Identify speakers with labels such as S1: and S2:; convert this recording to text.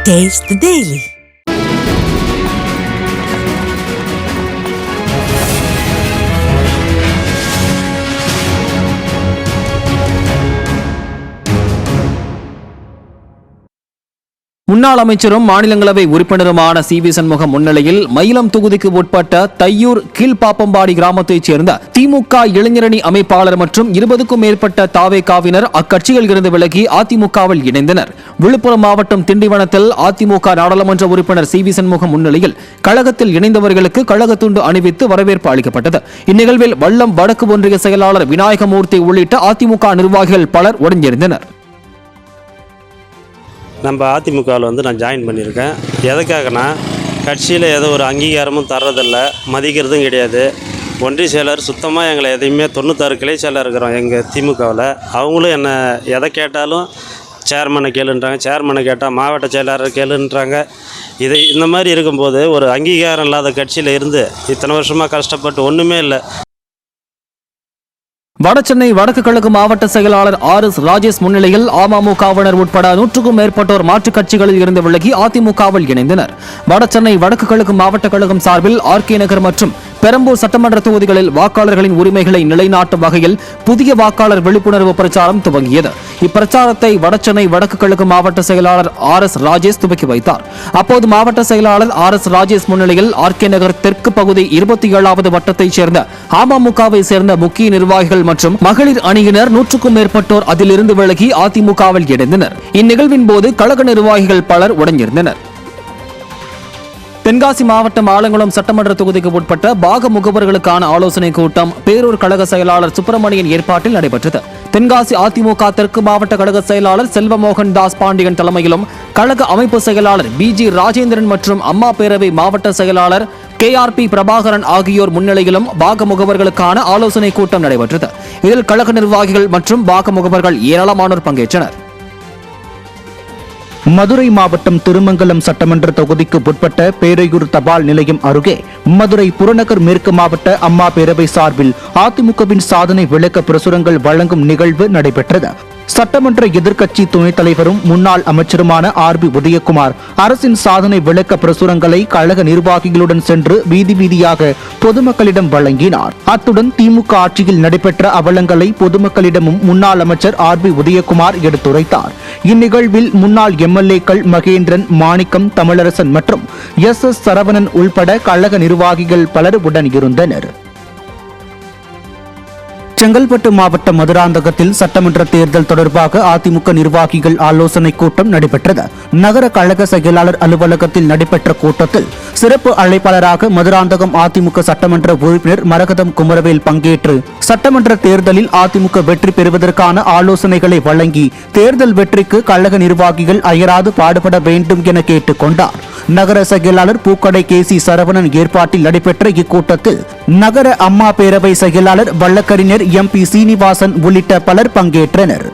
S1: Taste the Daily.
S2: முன்னாள் அமைச்சரும் மாநிலங்களவை உறுப்பினருமான சி.வி. சண்முகம் முன்னிலையில் மயிலம் தொகுதிக்கு உட்பட்ட தையூர் கீழ்பாப்பம்பாடி கிராமத்தைச் சேர்ந்த திமுக இளைஞரணி அமைப்பாளர் மற்றும் 20க்கும் மேற்பட்ட தாவேகாவினர் அக்கட்சியில் இருந்து விலகி அதிமுகவில் இணைந்தனர். விழுப்புரம் மாவட்டம் திண்டிவனத்தில் அதிமுக நாடாளுமன்ற உறுப்பினர் சி.வி. சண்முகம் முன்னிலையில் கழகத்தில் இணைந்தவர்களுக்கு கழக துண்டு அணிவித்து வரவேற்பு அளிக்கப்பட்டது. இந்நிகழ்வில் வல்லம் வடக்கு ஒன்றிய செயலாளர் விநாயகமூர்த்தி உள்ளிட்ட அதிமுக நிர்வாகிகள் பலர் உடனிருந்தனர்.
S3: நம்ம அதிமுகவில் நான் ஜாயின் பண்ணியிருக்கேன். எதுக்காகனா கட்சியில் ஏதோ ஒரு அங்கீகாரமும் தர்றதில்லை, மதிக்கிறதும் கிடையாது. ஒன்றிய செயலர் சுத்தமாக எங்களை எதையுமே 96 கிளை செயலர் இருக்கிறோம் எங்கள் திமுகவில். அவங்களும் என்னை எதை கேட்டாலும் சேர்மனை கேளுன்றாங்க, சேர்மனை கேட்டால் மாவட்ட செயலாளர் கேளுன்றாங்க. இந்த மாதிரி இருக்கும்போது ஒரு அங்கீகாரம் இல்லாத கட்சியில் இருந்து இத்தனை வருஷமாக கஷ்டப்பட்டு ஒன்றுமே இல்லை.
S2: வடசென்னை வடக்கு கிழக்கு மாவட்ட செயலாளர் ஆர்.எஸ். ராஜேஷ் முன்னிலையில் அமமுகவினர் உட்பட 100க்கும் மேற்பட்டோர் மாற்றுக் கட்சிகளில் இருந்து விலகி அதிமுகவில் இணைந்தனர். வடசென்னை வடக்கு கிழக்கு மாவட்ட கழகம் சார்பில் ஆர்.கே. நகர் மற்றும் பெரம்பூர் சட்டமன்ற தொகுதிகளில் வாக்காளர்களின் உரிமைகளை நிலைநாட்டும் வகையில் புதிய வாக்காளர் விழிப்புணர்வு பிரச்சாரம் துவங்கியது. இப்பிரச்சாரத்தை வடசென்னை வடக்கு கிழக்கு மாவட்ட செயலாளர் ஆர்.எஸ். ராஜேஷ் துவக்கி வைத்தார். அப்போது மாவட்ட செயலாளர் ஆர்.எஸ். ராஜேஷ் முன்னிலையில் ஆர்.கே. நகர் தெற்கு பகுதி 27வது வட்டத்தைச் சேர்ந்த அமமுகவை சேர்ந்த முக்கிய நிர்வாகிகள் மற்றும் மகளிர் அணியினர் 100க்கும் மேற்பட்டோர் அதிலிருந்து விலகி அதிமுகவில் இணைந்தனர். இந்நிகழ்வின் போது கழக நிர்வாகிகள் பலர் உடனிருந்தனர். தென்காசி மாவட்டம் ஆலங்குளம் சட்டமன்ற தொகுதிக்கு உட்பட்ட பாக முகவர்களுக்கான ஆலோசனை கூட்டம் பேரூர் கழக செயலாளர் சுப்பிரமணியன் ஏற்பாட்டில் நடைபெற்றது. தென்காசி அதிமுக தெற்கு மாவட்ட கழக செயலாளர் செல்வமோகன் தாஸ் பாண்டியன் தலைமையிலும் கழக அமைப்பு செயலாளர் பி.ஜி. ராஜேந்திரன் மற்றும் அம்மா பேரவை மாவட்ட செயலாளர் கே.ஆர்.பி. பிரபாகரன் ஆகியோர் முன்னிலையிலும் பாக முகவர்களுக்கான ஆலோசனை கூட்டம் நடைபெற்றது. இதில் கழக நிர்வாகிகள் மற்றும் பாக முகவர்கள் ஏராளமானோர் பங்கேற்றனர்.
S4: மதுரை மாவட்டம் திருமங்கலம் சட்டமன்ற தொகுதிக்கு உட்பட்ட பேரையூர் தபால் நிலையம் அருகே மதுரை புறநகர் மேற்கு மாவட்ட அம்மா பேரவை சார்பில் அதிமுகவின் சாதனை விளக்க பிரசுரங்கள் வழங்கும் நிகழ்வு நடைபெற்றது. சட்டமன்ற எதிர்க்கட்சி துணைத் தலைவரும் முன்னாள் அமைச்சருமான ஆர்.பி. உதயகுமார் அரசின் சாதனை விளக்க பிரசுரங்களை கழக நிர்வாகிகளுடன் சென்று வீதி வீதியாக பொதுமக்களிடம் வழங்கினார். அத்துடன் திமுக ஆட்சியில் நடைபெற்ற அவலங்களை பொதுமக்களிடமும் முன்னாள் அமைச்சர் ஆர்.பி. உதயகுமார் எடுத்துரைத்தார். இந்நிகழ்வில் முன்னாள் எம்எல்ஏக்கள் மகேந்திரன், மாணிக்கம், தமிழரசன் மற்றும் எஸ்.எஸ். சரவணன் உள்பட கழக நிர்வாகிகள் பலர் உடன் இருந்தனர். செங்கல்பட்டு மாவட்டம் மதுராந்தகத்தில் சட்டமன்ற தேர்தல் தொடர்பாக அதிமுக நிர்வாகிகள் ஆலோசனை கூட்டம் நடைபெற்றது. நகர கழக செயலாளர் அலுவலகத்தில் நடைபெற்ற கூட்டத்தில் சிறப்பு அழைப்பாளராக மதுராந்தகம் அதிமுக சட்டமன்ற உறுப்பினர் மரகதம் குமரவேல் பங்கேற்று சட்டமன்ற தேர்தலில் அதிமுக வெற்றி பெறுவதற்கான ஆலோசனைகளை வழங்கி தேர்தல் வெற்றிக்கு கழக நிர்வாகிகள் அயராது பாடுபட வேண்டும் என கேட்டுக் கொண்டார். நகர செயலாளர் பூக்கடை கே.சி. சரவணன் ஏற்பாட்டில் நடைபெற்ற இக்கூட்டத்தில் நகர அம்மா பேரவை செயலாளர் வழக்கறிஞர் எம்.பி. சீனிவாசன் உள்ளிட்ட பலர் பங்கேற்றனர்.